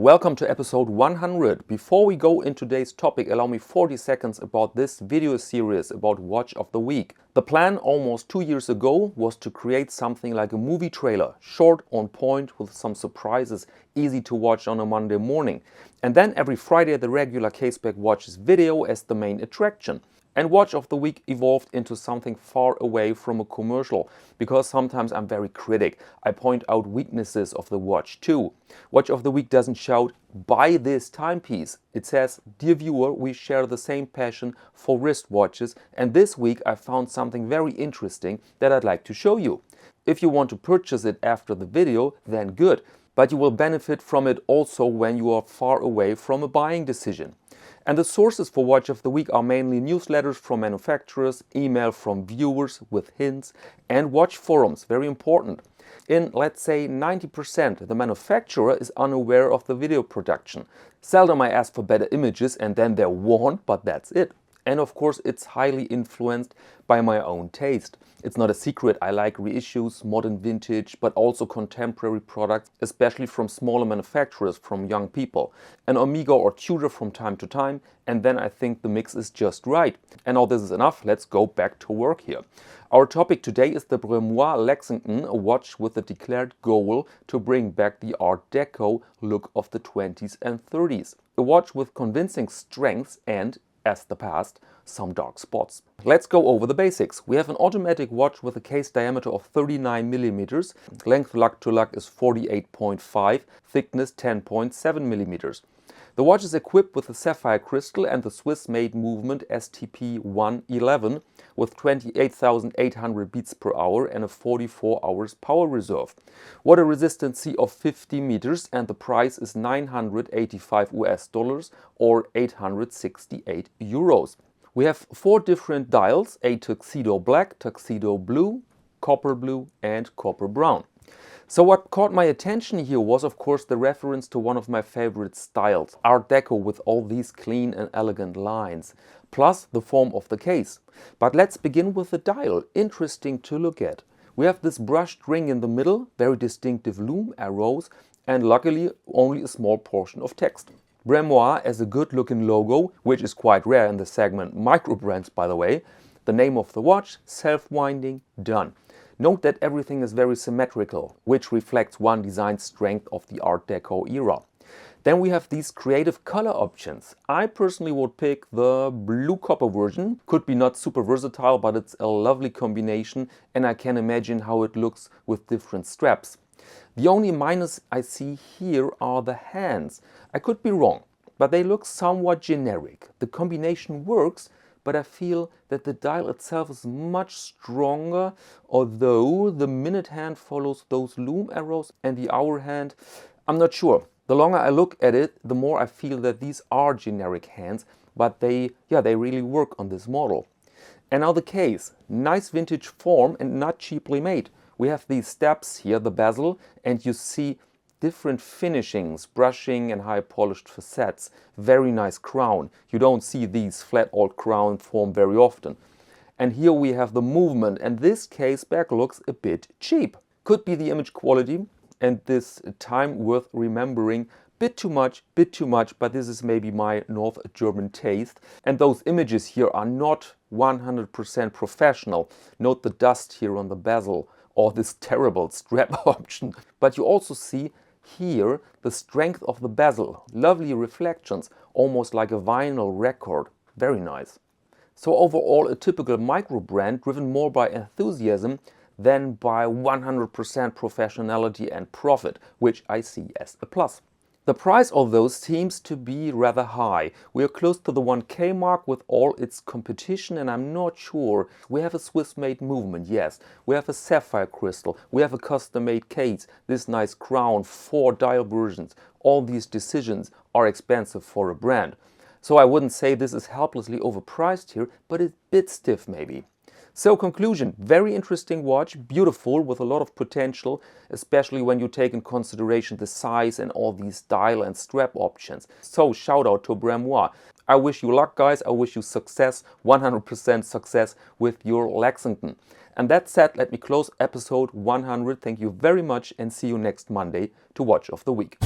Welcome to episode 100. Before we go into today's topic, allow me 40 seconds about this video series about Watch of the Week. The plan almost 2 years ago was to create something like a movie trailer, short, on point, with some surprises, easy to watch on a Monday morning. And then every Friday the regular Caseback watches video as the main attraction. And Watch of the Week evolved into something far away from a commercial, because sometimes I'm very critic. I point out weaknesses of the watch too. Watch of the Week doesn't shout, "Buy this timepiece." It says, "Dear viewer, we share the same passion for wristwatches, and this week I found something very interesting that I'd like to show you." If you want to purchase it after the video, then good, but you will benefit from it also when you are far away from a buying decision. And the sources for Watch of the Week are mainly newsletters from manufacturers, email from viewers with hints, and watch forums, very important. In, let's say, 90%, the manufacturer is unaware of the video production. Seldom I ask for better images and then they're warned, but that's it. And of course, it's highly influenced by my own taste. It's not a secret, I like reissues, modern vintage, but also contemporary products, especially from smaller manufacturers, from young people. An Omega or Tudor from time to time, and then I think the mix is just right. And now this is enough, let's go back to work here. Our topic today is the Bremoir Lexington, a watch with the declared goal to bring back the Art Deco look of the 20s and 30s. A watch with convincing strengths and, as the past, some dark spots. Let's go over the basics. We have an automatic watch with a case diameter of 39 mm, length lug to lug is 48.5, thickness 10.7 mm. The watch is equipped with a sapphire crystal and the Swiss-made movement STP-111 with 28,800 beats per hour and a 44 hours power reserve. Water resistancy of 50 meters, and the price is $985 or 868 euros. We have 4 different dials, a tuxedo black, tuxedo blue, copper blue and copper brown. So what caught my attention here was, of course, the reference to one of my favorite styles, Art Deco, with all these clean and elegant lines, plus the form of the case. But let's begin with the dial, interesting to look at. We have this brushed ring in the middle, very distinctive lume arrows, and luckily only a small portion of text. Bremoir as a good looking logo, which is quite rare in the segment microbrands, by the way. The name of the watch, self-winding, done. Note that everything is very symmetrical, which reflects one design strength of the Art Deco era. Then we have these creative color options. I personally would pick the blue copper version. Could be not super versatile, but it's a lovely combination and I can imagine how it looks with different straps. The only minus I see here are the hands. I could be wrong, but they look somewhat generic. The combination works, but I feel that the dial itself is much stronger, although the minute hand follows those lume arrows and the hour hand, I'm not sure. The longer I look at it, the more I feel that these are generic hands, but they really work on this model. And now the case, nice vintage form and not cheaply made. We have these steps here, the bezel, and you see different finishings, brushing and high polished facets. Very nice crown. You don't see these flat old crown form very often. And here we have the movement, and this Caseback looks a bit cheap. Could be the image quality and this time worth remembering. Bit too much, but this is maybe my North German taste. And those images here are not 100% professional. Note the dust here on the bezel or this terrible strap option. But you also see here the strength of the bezel, lovely reflections, almost like a vinyl record, very nice. So overall a typical micro brand driven more by enthusiasm than by 100% professionality and profit, which I see as a plus. The price of those seems to be rather high. We are close to the 1K mark with all its competition, and I'm not sure. We have a Swiss-made movement, yes. We have a sapphire crystal. We have a custom-made case, this nice crown, 4 dial versions. All these decisions are expensive for a brand. So I wouldn't say this is helplessly overpriced here, but it's a bit stiff maybe. So conclusion, very interesting watch, beautiful with a lot of potential, especially when you take in consideration the size and all these dial and strap options. So shout out to Bremoir. I wish you luck, guys. I wish you success, 100% success with your Lexington. And that said, let me close episode 100. Thank you very much and see you next Monday to Watch of the Week.